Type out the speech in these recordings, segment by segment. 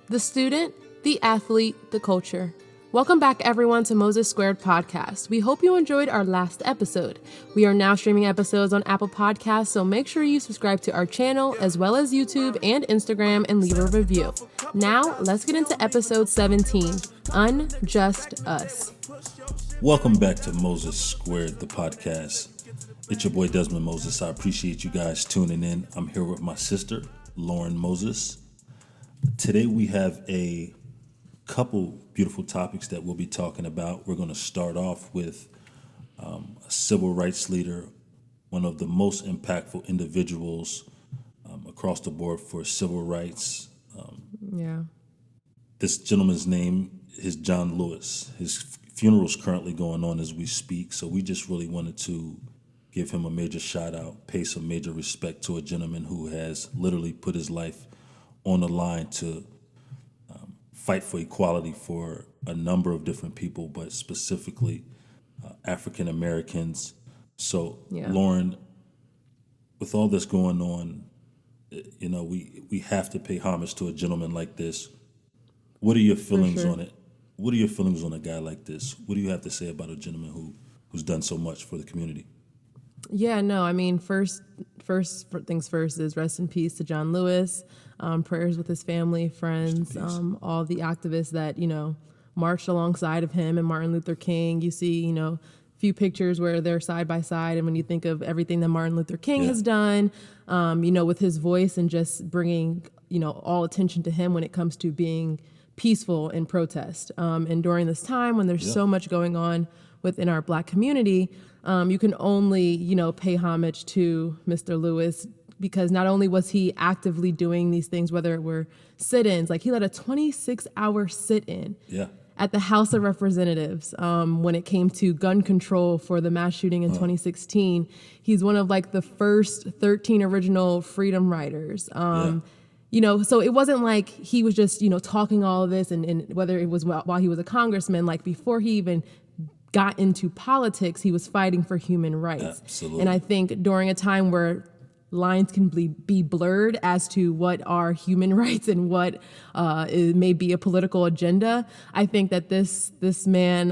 the student, the athlete, the culture. Welcome back, everyone, to Moses Squared Podcast. We hope you enjoyed our last episode. We are now streaming episodes on Apple Podcasts, so make sure you subscribe to our channel, as well as YouTube and Instagram, and leave a review. Now, let's get into episode 17, Unjust Us. Welcome back to Moses Squared, the podcast. It's your boy Desmond Moses. I appreciate you guys tuning in. I'm here with my sister, Lauren Moses. Today we have a couple beautiful topics that we'll be talking about. We're going to start off with a civil rights leader, one of the most impactful individuals across the board for civil rights. This gentleman's name is John Lewis. His funeral's currently going on as we speak, so we just really wanted to give him a major shout out, pay some major respect to a gentleman who has literally put his life on the line to fight for equality for a number of different people, but specifically African Americans. So, Lauren, with all this going on, you know, we have to pay homage to a gentleman like this. What are your feelings on it? What are your feelings on a guy like this? What do you have to say about a gentleman who's done so much for the community? Yeah, no, I mean, first things first is rest in peace to John Lewis. Prayers with his family, friends, all the activists that, you know, marched alongside of him and Martin Luther King. You see, you know, a few pictures where they're side by side. And when you think of everything that Martin Luther King has done, you know, with his voice and just bringing, you know, all attention to him when it comes to being peaceful in protest. And during this time when there's so much going on within our Black community, you can only, you know, pay homage to Mr. Lewis, because not only was he actively doing these things, whether it were sit-ins, like he led a 26-hour sit-in at the House of Representatives when it came to gun control for the mass shooting in 2016. He's one of like the first 13 original freedom riders. You know, so it wasn't like he was just, you know, talking all of this and whether it was while he was a congressman, like before he even got into politics, he was fighting for human rights. Absolutely. And I think during a time where lines can be blurred as to what are human rights and what may be a political agenda, I think that this man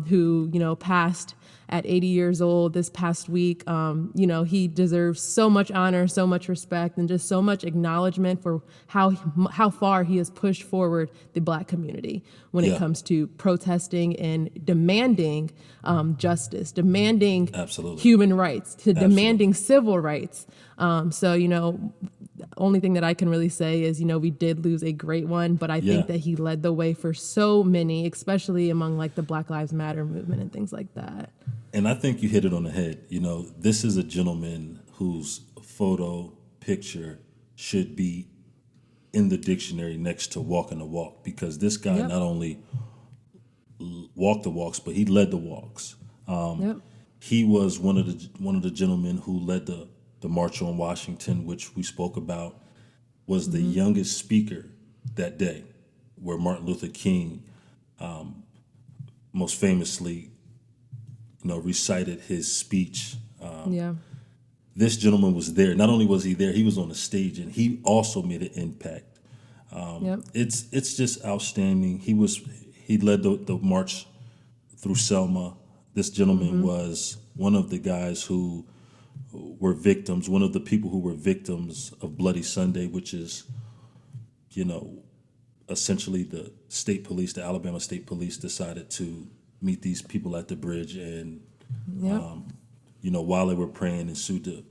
who, you know, passed at 80 years old this past week, you know, he deserves so much honor, so much respect, and just so much acknowledgement for how far he has pushed forward the Black community when it comes to protesting and demanding justice, demanding human rights, demanding civil rights. So, you know, the only thing that I can really say is, you know, we did lose a great one, but I think that he led the way for so many, especially among like the Black Lives Matter movement and things like that. And I think you hit it on the head. You know, this is a gentleman whose photo, picture should be in the dictionary next to walking the walk, because this guy not only walked the walks, but he led the walks. He was one of the gentlemen who led the March on Washington, which we spoke about, was the youngest speaker that day, where Martin Luther King most famously, you know, recited his speech. This gentleman was there. Not only was he there, he was on the stage, and he also made an impact. It's just outstanding. He led the march through Selma. This gentleman was one of the guys who were victims, one of the people who were victims of Bloody Sunday, which is, you know, essentially the state police, the Alabama State Police, decided to meet these people at the bridge and, you know, while they were praying, ensued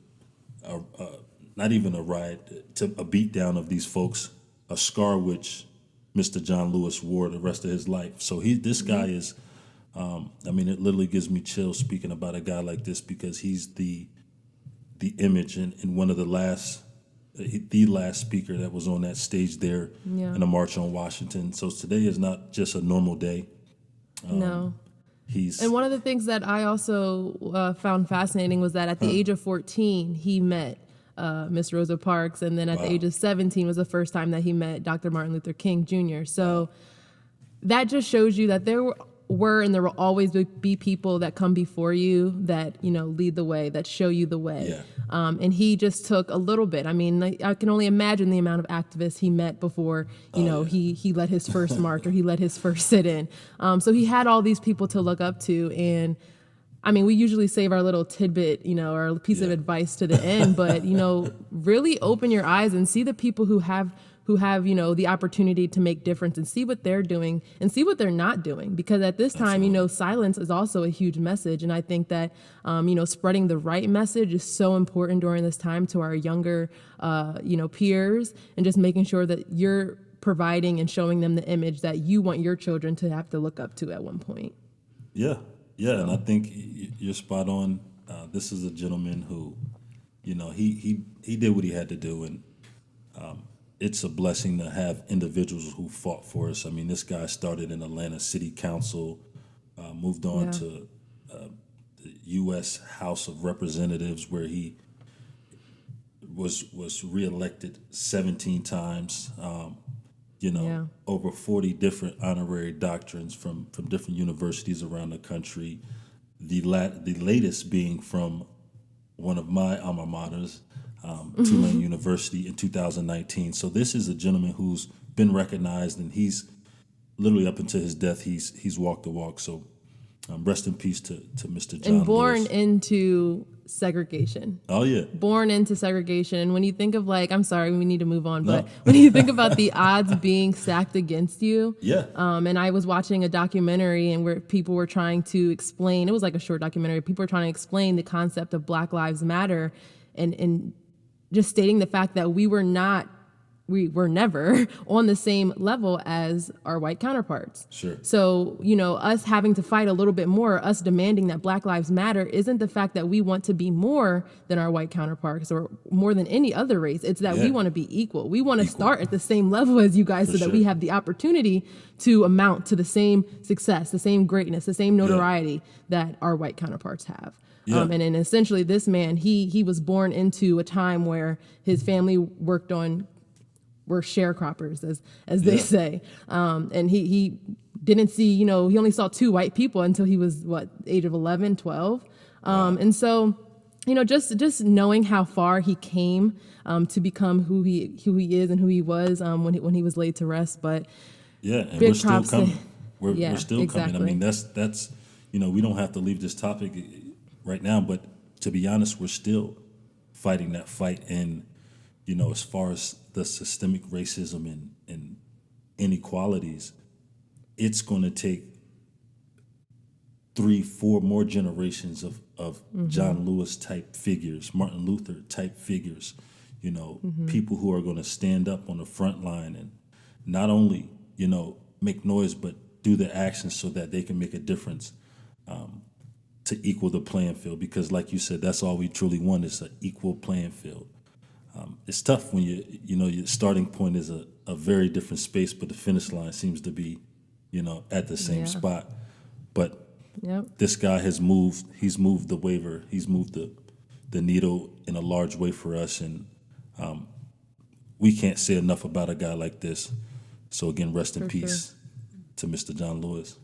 not even a riot, to a beat down of these folks, a scar which Mr. John Lewis wore the rest of his life. So this guy is, I mean, it literally gives me chills speaking about a guy like this, because he's the image and one of the last speaker that was on that stage there in the March on Washington. So today is not just a normal day. And one of the things that I also found fascinating was that at the age of 14, he met Miss Rosa Parks, and then at the age of 17 was the first time that he met Dr. Martin Luther King Jr. So that just shows you that there were and there will always be people that come before you that, lead the way, that show you the way. Yeah. And he just took a little bit. I mean, I can only imagine the amount of activists he met before, he led his first march or he led his first sit-in. So he had all these people to look up to. And I mean, we usually save our little tidbit, our piece of advice to the end, but, really open your eyes and see the people who have, the opportunity to make difference and see what they're doing and see what they're not doing. Because at this time, silence is also a huge message. And I think that, spreading the right message is so important during this time to our younger, peers, and just making sure that you're providing and showing them the image that you want your children to have to look up to at one point. Yeah. Yeah. And I think you're spot on. This is a gentleman who, he did what he had to do. And, it's a blessing to have individuals who fought for us. I mean, this guy started in Atlanta City Council, moved on to the U.S. House of Representatives, where he was reelected 17 times. Over 40 different honorary doctrines from different universities around the country. The latest being from one of my alma maters, Tulane University in 2019. So this is a gentleman who's been recognized, and he's literally up until his death, he's walked the walk. So rest in peace to Mr. John And born Lewis. into segregation. Oh, yeah. Born into segregation. And when you think of I'm sorry, we need to move on, but when you think about the odds being stacked against you. Yeah. And I was watching a documentary and where people were trying to explain, it was like a short documentary, people were trying to explain the concept of Black Lives Matter and just stating the fact that we were never on the same level as our white counterparts. Sure. So, us having to fight a little bit more, us demanding that Black Lives Matter isn't the fact that we want to be more than our white counterparts or more than any other race. It's that we want to be equal. We want to start at the same level as you guys so that we have the opportunity to amount to the same success, the same greatness, the same notoriety that our white counterparts have. Yeah. And essentially this man, he was born into a time where his family were sharecroppers, as they say. And he didn't see, he only saw two white people until he was, age of 11, 12. And so, just knowing how far he came to become who he is and who he was when he was laid to rest. But and we're still coming. We're still coming. I mean, that's we don't have to leave this topic right now, but to be honest, we're still fighting that fight. And, as far as the systemic racism and inequalities, it's going to take 3-4 more generations of John Lewis type figures, Martin Luther type figures, people who are going to stand up on the front line and not only, make noise, but do the actions so that they can make a difference to equal the playing field. Because like you said, that's all we truly want is an equal playing field. It's tough when your starting point is a very different space, but the finish line seems to be, at the same spot. But this guy has moved. He's moved the waiver. He's moved the needle in a large way for us, and we can't say enough about a guy like this. So again, rest in peace to Mr. John Lewis.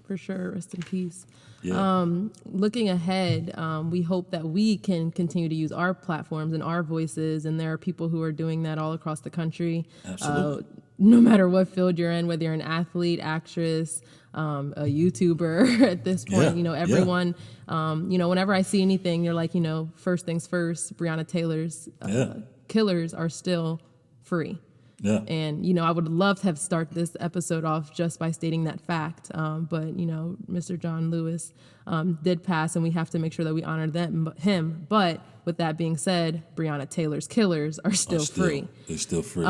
For sure, rest in peace. Yeah. Looking ahead, we hope that we can continue to use our platforms and our voices, and there are people who are doing that all across the country. Absolutely. No matter what field you're in, whether you're an athlete, actress, a YouTuber at this point, everyone, whenever I see anything, you're like, first things first, Breonna Taylor's killers are still free. Yeah. And, I would love to have started this episode off just by stating that fact. But, Mr. John Lewis did pass, and we have to make sure that we honor him. But with that being said, Breonna Taylor's killers are still free. They're still free.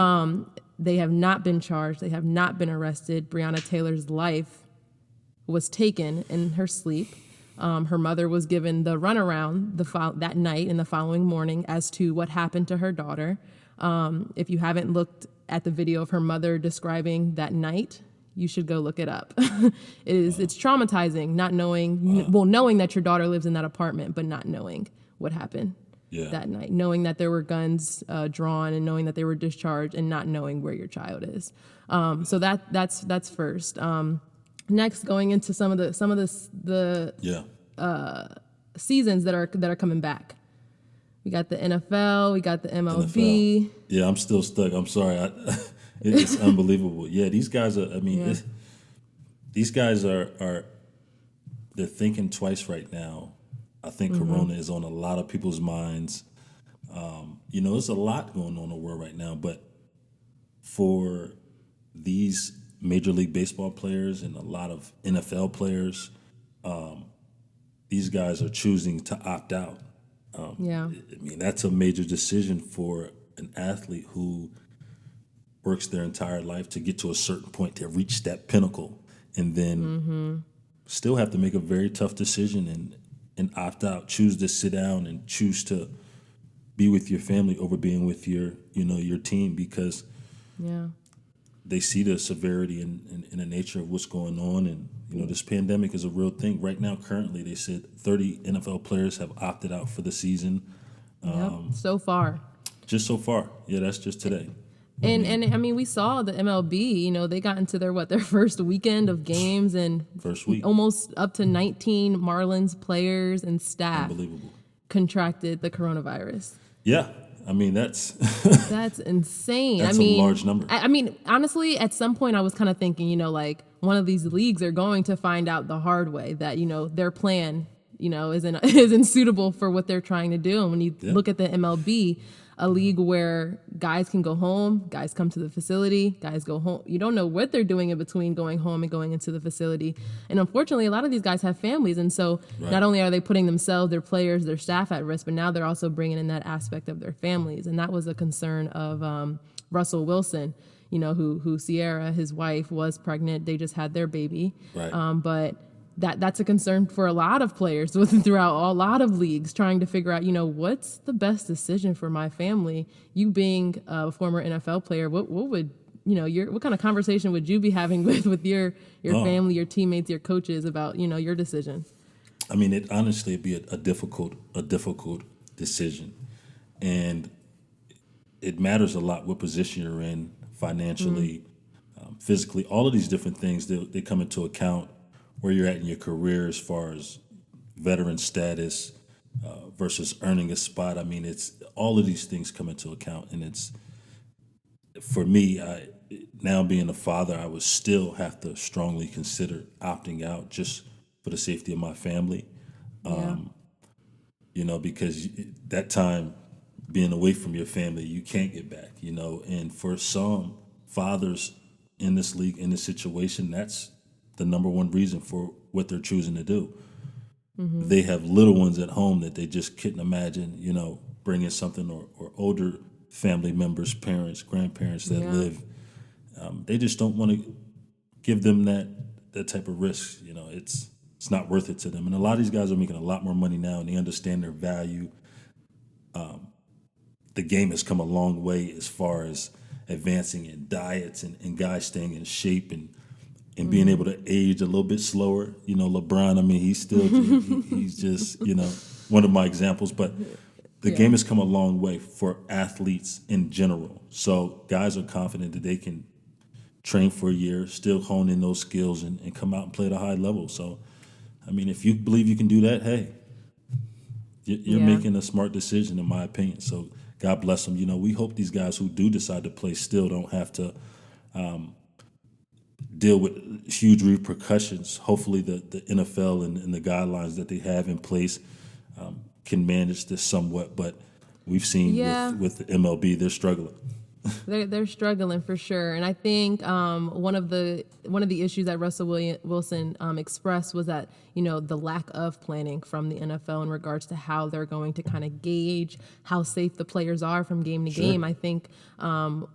They have not been charged. They have not been arrested. Breonna Taylor's life was taken in her sleep. Her mother was given the runaround that night and the following morning as to what happened to her daughter. If you haven't looked at the video of her mother describing that night, you should go look it up. It's traumatizing not knowing, knowing that your daughter lives in that apartment, but not knowing what happened that night, knowing that there were guns drawn and knowing that they were discharged and not knowing where your child is. So that's first. next going into some of the seasons that are coming back. We got the NFL, we got the MLB. NFL. Yeah, I'm still stuck. I'm sorry. It's unbelievable. Yeah, these guys are. I mean, these guys are. They're thinking twice right now. I think Corona is on a lot of people's minds. There's a lot going on in the world right now, but for these Major League Baseball players and a lot of NFL players, these guys are choosing to opt out. I mean, that's a major decision for an athlete who works their entire life to get to a certain point, to reach that pinnacle, and then still have to make a very tough decision and opt out, choose to sit down and choose to be with your family over being with your team, because they see the severity and the nature of what's going on. And, this pandemic is a real thing. Right now, currently, they said 30 NFL players have opted out for the season. So far. Just so far. Yeah, that's just today. And I mean, we saw the MLB, they got into their first weekend of games, and first week, almost up to 19 Marlins players and staff unbelievable, contracted the coronavirus. Yeah. I mean, that's insane. That's a large number. I mean, honestly, at some point I was kind of thinking, like one of these leagues are going to find out the hard way that, their plan, isn't suitable for what they're trying to do. And when you look at the MLB, a league where guys can go home, guys come to the facility, guys go home. You don't know what they're doing in between going home and going into the facility. And unfortunately, a lot of these guys have families. And so not only are they putting themselves, their players, their staff at risk, but now they're also bringing in that aspect of their families. And that was a concern of Russell Wilson, who Sierra, his wife, was pregnant. They just had their baby. Right. But that's a concern for a lot of players throughout a lot of leagues, trying to figure out, what's the best decision for my family. You being a former NFL player, what would, what kind of conversation would you be having with your family, your teammates, your coaches about, your decision? I mean, it'd be a difficult decision. And it matters a lot what position you're in financially, physically, all of these different things, they come into account. Where you're at in your career as far as veteran status versus earning a spot. I mean, it's all of these things come into account. And it's, for me, now being a father, I would still have to strongly consider opting out just for the safety of my family. Because that time being away from your family, you can't get back, and for some fathers in this league, in this situation, that's the number one reason for what they're choosing to do. They have little ones at home that they just couldn't imagine, bringing something, or older family members, parents, grandparents that live. They just don't want to give them that type of risk. It's not worth it to them. And a lot of these guys are making a lot more money now, and they understand their value. The game has come a long way as far as advancing in diets and guys staying in shape and being able to age a little bit slower. LeBron, I mean, he's still, he's just, one of my examples. But the game has come a long way for athletes in general. So guys are confident that they can train for a year, still hone in those skills and come out and play at a high level. So, I mean, if you believe you can do that, hey, you're making a smart decision, in my opinion. So God bless them. We hope these guys who do decide to play still don't have to deal with huge repercussions. Hopefully the NFL and the guidelines that they have in place can manage this somewhat, but we've seen with the MLB, they're struggling. They're struggling for sure. And I think one of the issues that Russell Wilson expressed was that, the lack of planning from the NFL in regards to how they're going to kind of gauge how safe the players are from game to game. I think, NFL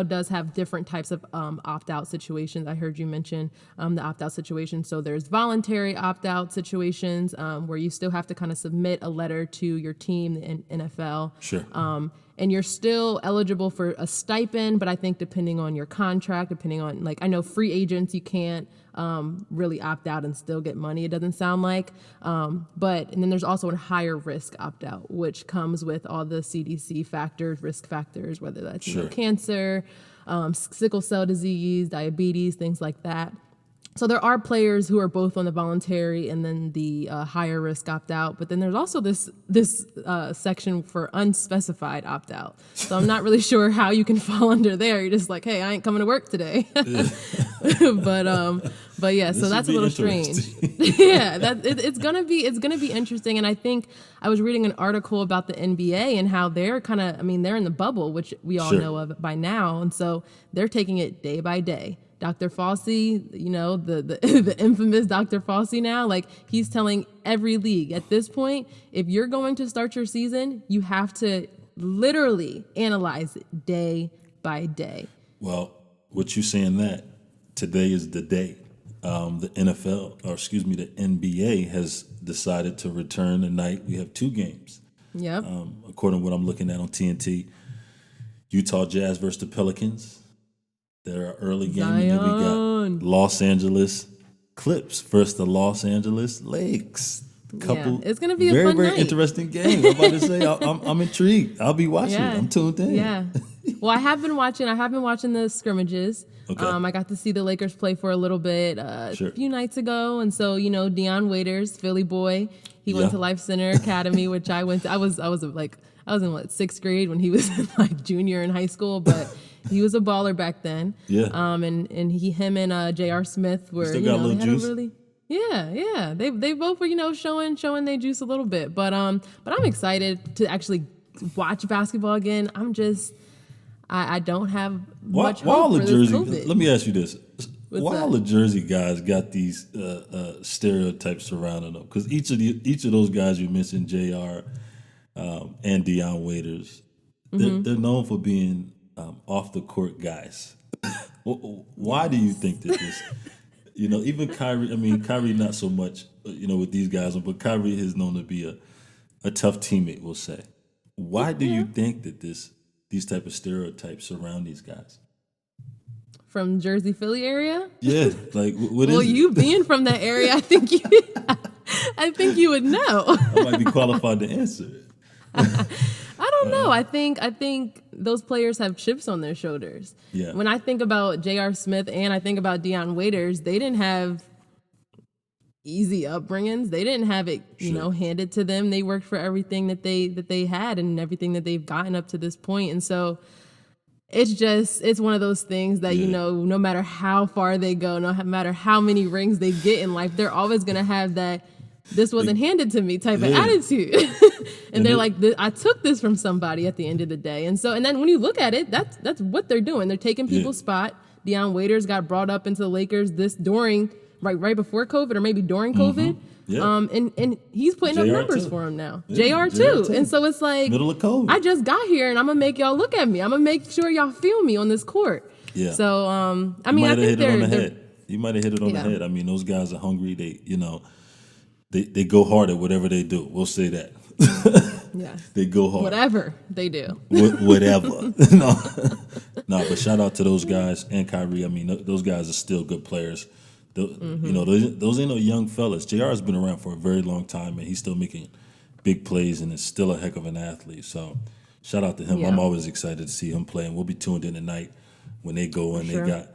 does have different types of opt-out situations. I heard you mention the opt-out situation. So there's voluntary opt-out situations where you still have to kind of submit a letter to your team, the NFL. Sure. And you're still eligible for a stipend, but I think depending on your contract, depending on, I know free agents, you can't really opt out and still get money, it doesn't sound like. And then there's also a higher risk opt out, which comes with all the CDC factors, risk factors, whether that's cancer, sickle cell disease, diabetes, things like that. So there are players who are both on the voluntary and then the higher risk opt out, but then there's also this section for unspecified opt out. So I'm not really sure how you can fall under there. You're just like, hey, I ain't coming to work today. But yeah, so that's a little strange. Yeah, it's gonna be interesting. And I think I was reading an article about the NBA and how they're they're in the bubble, which we all know of by now, and so they're taking it day by day. Dr. Fauci, the infamous Dr. Fauci now, like he's telling every league at this point, if you're going to start your season, you have to literally analyze it day by day. Well, what you saying that today is the day. The NBA has decided to return tonight. We have 2 games. Yep. According to what I'm looking at on TNT, Utah Jazz versus the Pelicans. They're an early game, and then we got Los Angeles Clips versus the Los Angeles Lakes. It's going to be a very, fun very night. Interesting game. I'm about to say, I'm intrigued. I'll be watching. Yeah. I'm tuned in. Yeah. Well, I have been watching the scrimmages. Okay. I got to see the Lakers play for a little bit a few nights ago, and so Deion Waiters, Philly boy, he went to Life Center Academy, which I went to. I was in 6th grade when he was in junior in high school, but. He was a baller back then. Yeah. And him and J.R. Smith were still got a little juice. Yeah. They both were showing their juice a little bit. But I'm excited to actually watch basketball again. I don't have much hope for this COVID. Let me ask you this: why all that? the Jersey guys got these stereotypes surrounding them? Because each of those guys you mentioned, Jr. And Deion Waiters, they're known for being off the court guys. Why do you think that this? Even Kyrie. I mean, Kyrie not so much. With these guys, but Kyrie is known to be a tough teammate. We'll say. Why do you think that these type of stereotypes surround these guys? From Jersey, Philly area? Yeah, what is well, it? you being from that area, I think you would know. I might be qualified to answer it. I don't know. I think those players have chips on their shoulders. Yeah. When I think about J.R. Smith and I think about Deion Waiters, they didn't have easy upbringings. They didn't have it, handed to them. They worked for everything that they had and everything that they've gotten up to this point. And so it's one of those things that, no matter how far they go, no matter how many rings they get in life, they're always going to have that this wasn't handed to me type of attitude. and they're like, I took this from somebody at the end of the day. And then when you look at it, that's what they're doing. They're taking people's spot. Deion Waiters got brought up into the Lakers during right before COVID or maybe during COVID. Yeah. And he's putting up numbers for him now. JR too. And so it's like, middle of COVID. I just got here and I'm going to make y'all look at me. I'm going to make sure y'all feel me on this court. Yeah. So, I think they're on the head. You might have hit it on the head. I mean, those guys are hungry. They go hard at whatever they do. We'll say that. Yeah. They go hard. Whatever they do. Whatever. No, but shout out to those guys and Kyrie. I mean, those guys are still good players. Those ain't no young fellas. JR has been around for a very long time, and he's still making big plays and is still a heck of an athlete. So shout out to him. Yeah. I'm always excited to see him play, and we'll be tuned in tonight when they go in. Sure. They got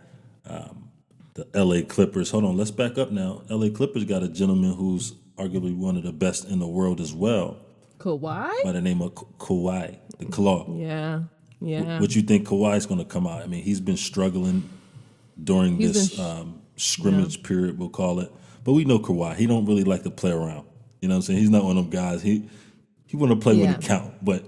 the L.A. Clippers. Hold on, let's back up now. L.A. Clippers got a gentleman who's arguably one of the best in the world as well. Kawhi? By the name of Kawhi, the Claw. Yeah. What you think Kawhi's going to come out? I mean, he's been struggling during this scrimmage period, we'll call it. But we know Kawhi. He don't really like to play around. You know what I'm saying? He's not one of them guys. He want to play when it count. But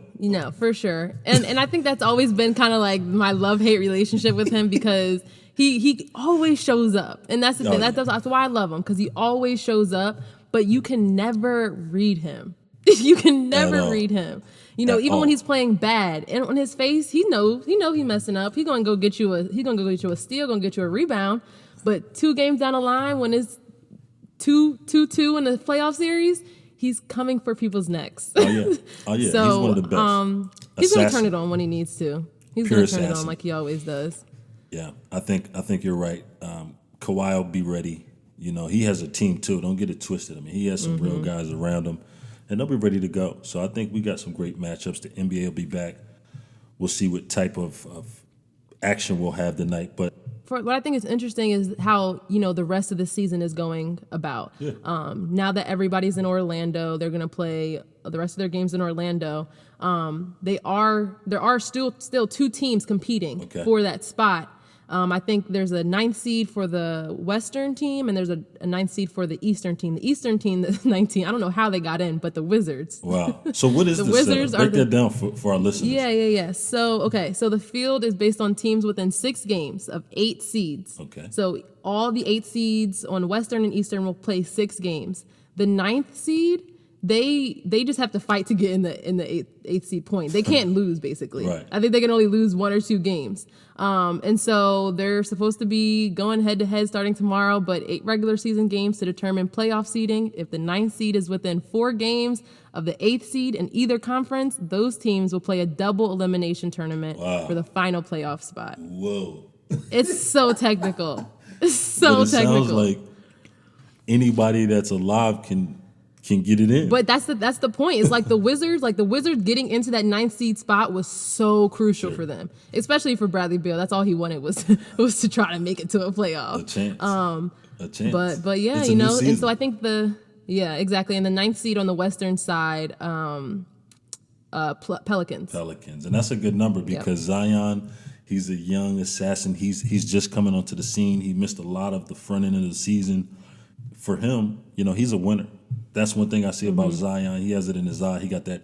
for sure. And I think that's always been kind of like my love-hate relationship with him because he always shows up. And that's the thing. Yeah. That's why I love him, because he always shows up, but you can never read him. You can never read him. Even when he's playing bad, and on his face, he knows he's messing up. He's gonna go get you a steal, gonna get you a rebound. But 2 games down the line, when it's 2-2 in the playoff series, he's coming for people's necks. Oh yeah. So, he's one of the best. He's gonna turn it on when he needs to. He's gonna turn it on like he always does. Yeah, I think you're right. Kawhi will be ready. He has a team too. Don't get it twisted. I mean, he has some real guys around him, and they'll be ready to go. So I think we got some great matchups. The NBA will be back. We'll see what type of action we'll have tonight. But what I think is interesting is how, the rest of the season is going about. Yeah. Now that everybody's in Orlando, they're going to play the rest of their games in Orlando. There are still two teams competing for that spot. I think there's a 9th seed for the Western team, and there's a 9th seed for the Eastern team. The Eastern team, the 19, I don't know how they got in, but the Wizards. Wow. So what is the Wizards? Break that down for our listeners. Yeah. So the field is based on teams within 6 games of 8 seeds. Okay. So all the 8 seeds on Western and Eastern will play 6 games. The 9th seed, they just have to fight to get in the eighth seed point. They can't lose, basically. Right. I think they can only lose 1 or 2 games. And so they're supposed to be going head to head starting tomorrow, but 8 regular season games to determine playoff seeding. If the 9th seed is within 4 games of the 8th seed in either conference, those teams will play a double elimination tournament for the final playoff spot. Whoa. It's so technical. It's so technical. Sounds like anybody that's alive can get it in. But that's the point. It's like the Wizards getting into that 9th seed spot was so crucial for them, especially for Bradley Beal. That's all he wanted was to try to make it to a playoff. A chance. But yeah, and so I think exactly. And the 9th seed on the Western side, Pelicans. And that's a good number because Zion, he's a young assassin. He's just coming onto the scene. He missed a lot of the front end of the season. For him, he's a winner. That's one thing I see about Zion. He has it in his eye. He got that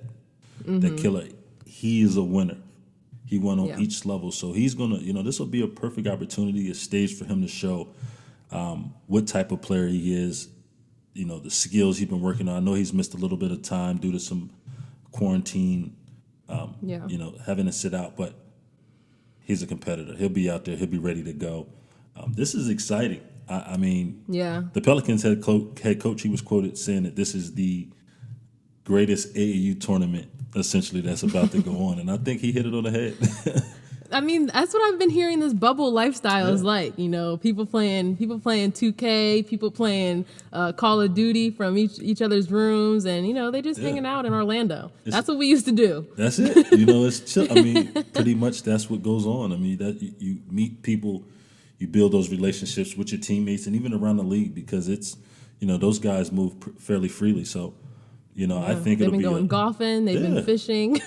killer. He is a winner. He won on each level. So he's going to, this will be a perfect opportunity, a stage for him to show what type of player he is, the skills he's been working on. I know he's missed a little bit of time due to some quarantine, having to sit out, but he's a competitor. He'll be out there. He'll be ready to go. This is exciting. I mean, the Pelicans head coach, he was quoted saying that this is the greatest AAU tournament, essentially, that's about to go on. And I think he hit it on the head. I mean, that's what I've been hearing this bubble lifestyle is like. People playing 2K, people playing Call of Duty from each other's rooms, and, they just hanging out in Orlando. That's what we used to do. That's it. It's chill. I mean, pretty much that's what goes on. I mean, that you meet people. You build those relationships with your teammates and even around the league because it's, those guys move fairly freely. So, I think they've it'll be been going golfing. They've been fishing.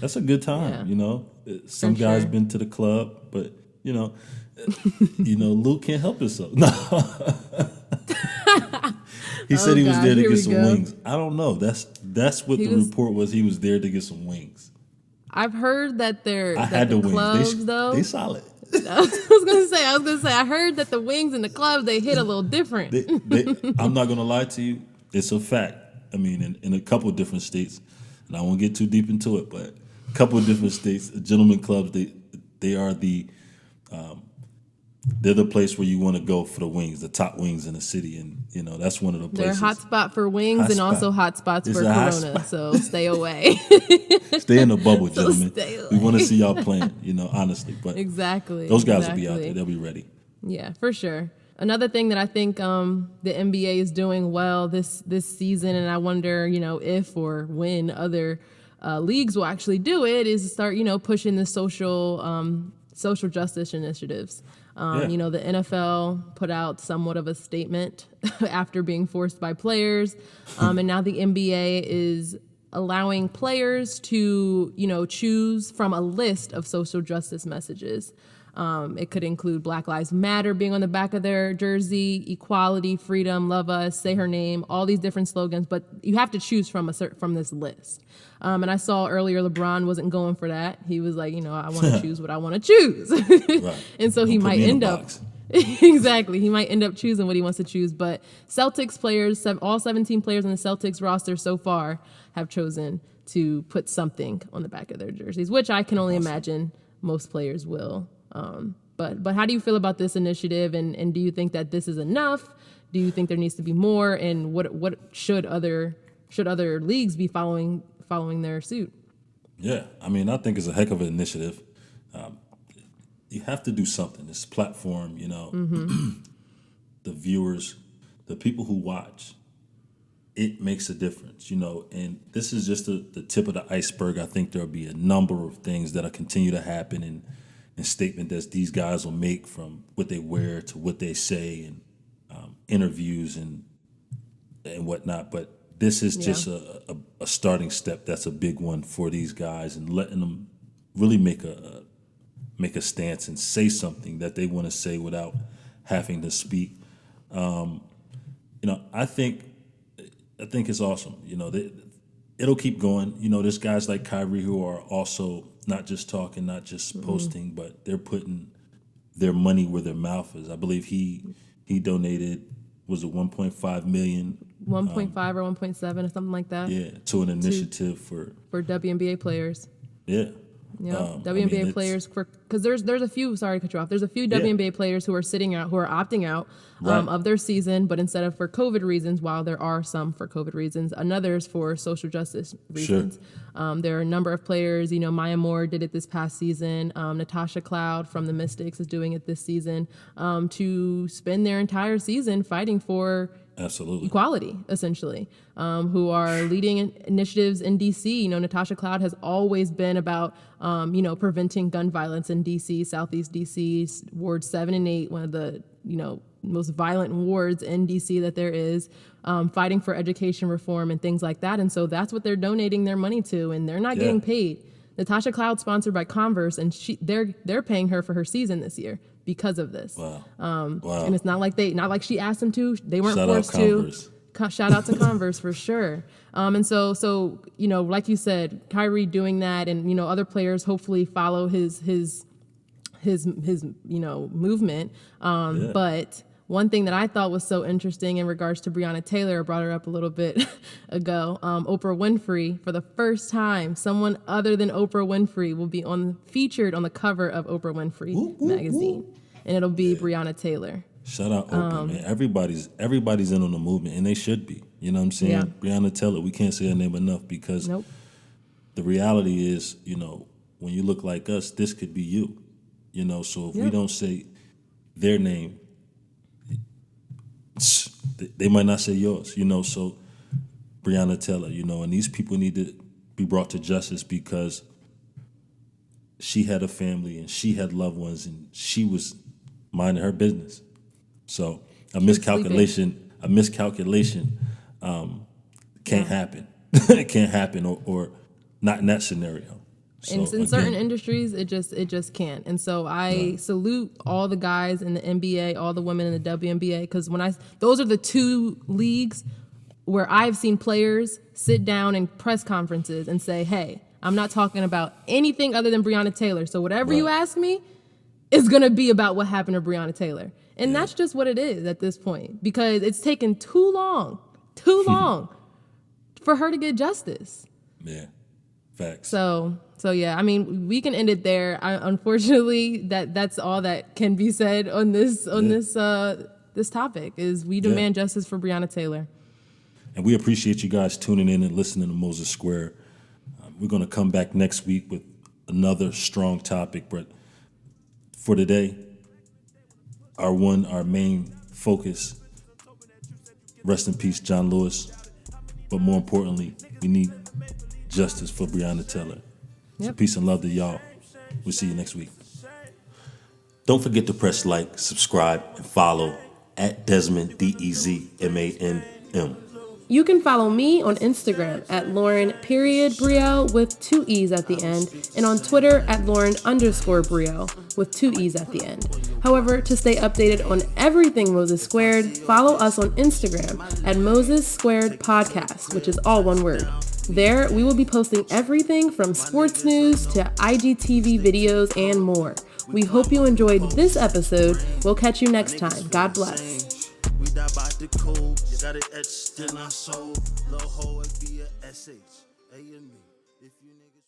That's a good time. Some guys been to the club, but Luke can't help himself. No, he said he was there to get some wings. I don't know. That's what the report was. He was there to get some wings. I've heard that the clubs wings. Though they solid. I was gonna say. I heard that the wings and the clubs they hit a little different. I'm not gonna lie to you. It's a fact. I mean, in a couple of different states, and I won't get too deep into it, but a couple of different states, gentlemen clubs, they are they're the place where you want to go for the wings, the top wings in the city, and that's one of the places. They're a hot spot for wings and also hot spots for Corona, so stay away. Stay in the bubble, gentlemen. We want to see y'all playing, honestly. But exactly, those guys will be out there. They'll be ready. Yeah, for sure. Another thing that I think the NBA is doing well this season, and I wonder, if or when other leagues will actually do it, is start, pushing the social justice initiatives. The NFL put out somewhat of a statement after being forced by players, and now the NBA is allowing players to, choose from a list of social justice messages. It could include Black Lives Matter being on the back of their jersey, equality, freedom, love us, say her name, all these different slogans, but you have to choose from this list. And I saw earlier LeBron wasn't going for that. He was like, I want to choose what I want to choose. Right. And so he might end up exactly. He might end up choosing what he wants to choose. But Celtics players, all 17 players on the Celtics roster so far have chosen to put something on the back of their jerseys, which I can only imagine most players will. But how do you feel about this initiative, and do you think that this is enough? Do you think there needs to be more? And what should other leagues be following their suit? Yeah, I mean, I think it's a heck of an initiative. You have to do something. This platform, the viewers, the people who watch, it makes a difference, and this is just the tip of the iceberg. I think there'll be a number of things that'll continue to happen, and and statement that these guys will make from what they wear to what they say and interviews and whatnot. But this is just a starting step. That's a big one for these guys, and letting them really make a stance and say something that they want to say without having to speak. I think it's awesome. It'll keep going. There's guys like Kyrie who are also not just talking, not just posting, but they're putting their money where their mouth is. I believe he donated, was it 1.5 million? 1.5 or 1.7 or something like that. Yeah, to an initiative for WNBA players. Yeah. Yeah, WNBA players, because there's a few. Sorry to cut you off. There's a few WNBA players who are sitting out, who are opting out of their season, but instead of for COVID reasons, while there are some for COVID reasons, another is for social justice reasons. Sure. There are a number of players. Maya Moore did it this past season. Natasha Cloud from the Mystics is doing it this season to spend their entire season fighting for equality, essentially, who are leading initiatives in D.C. Natasha Cloud has always been about, preventing gun violence in D.C., Southeast D.C., Ward 7 and 8, one of the, most violent wards in D.C. that there is, fighting for education reform and things like that. And so that's what they're donating their money to, and they're not getting paid. Natasha Cloud sponsored by Converse, and they're paying her for her season this year because of this. Wow. And it's not like she asked them to. They weren't forced to. Shout out to Converse for sure. And so like you said, Kyrie doing that, and other players hopefully follow his movement. But one thing that I thought was so interesting in regards to Breonna Taylor, I brought her up a little bit ago. Oprah Winfrey, for the first time, someone other than Oprah Winfrey will be featured on the cover of Oprah Winfrey magazine, and it'll be Breonna Taylor. Shout out Oprah, man. Everybody's in on the movement, and they should be. You know what I'm saying? Yeah. Breonna Taylor, we can't say her name enough, because the reality is, when you look like us, this could be you. So if we don't say their name, they might not say yours. So Breonna Taylor, and these people need to be brought to justice, because she had a family and she had loved ones and she was minding her business. So a miscalculation can't happen. It can't happen, or not in that scenario. So, in certain industries, it just can't. And so I salute all the guys in the NBA, all the women in the WNBA, because those are the two leagues where I've seen players sit down in press conferences and say, "Hey, I'm not talking about anything other than Breonna Taylor. So whatever you ask me is going to be about what happened to Breonna Taylor." And that's just what it is at this point, because it's taken too long for her to get justice. Yeah, facts. So yeah, I mean, we can end it there. Unfortunately, that's all that can be said on this topic. Is we demand justice for Breonna Taylor. And we appreciate you guys tuning in and listening to Moses Square. We're going to come back next week with another strong topic, but for today, our main focus, rest in peace, John Lewis. But more importantly, we need justice for Breonna Taylor. So peace and love to y'all. We'll see you next week. Don't forget to press like, subscribe, and follow at Desmond, DEZMANM. You can follow me on Instagram at Lauren.Brielle with 2 E's at the end, and on Twitter at Lauren_Brielle with 2 E's at the end. However, to stay updated on everything Moses Squared, follow us on Instagram at Moses Squared Podcast, which is all one word. There, we will be posting everything from sports news to IGTV videos and more. We hope you enjoyed this episode. We'll catch you next time. God bless. We die by the code, got it etched in our soul. Low ho and be a SH. A and me. If you niggas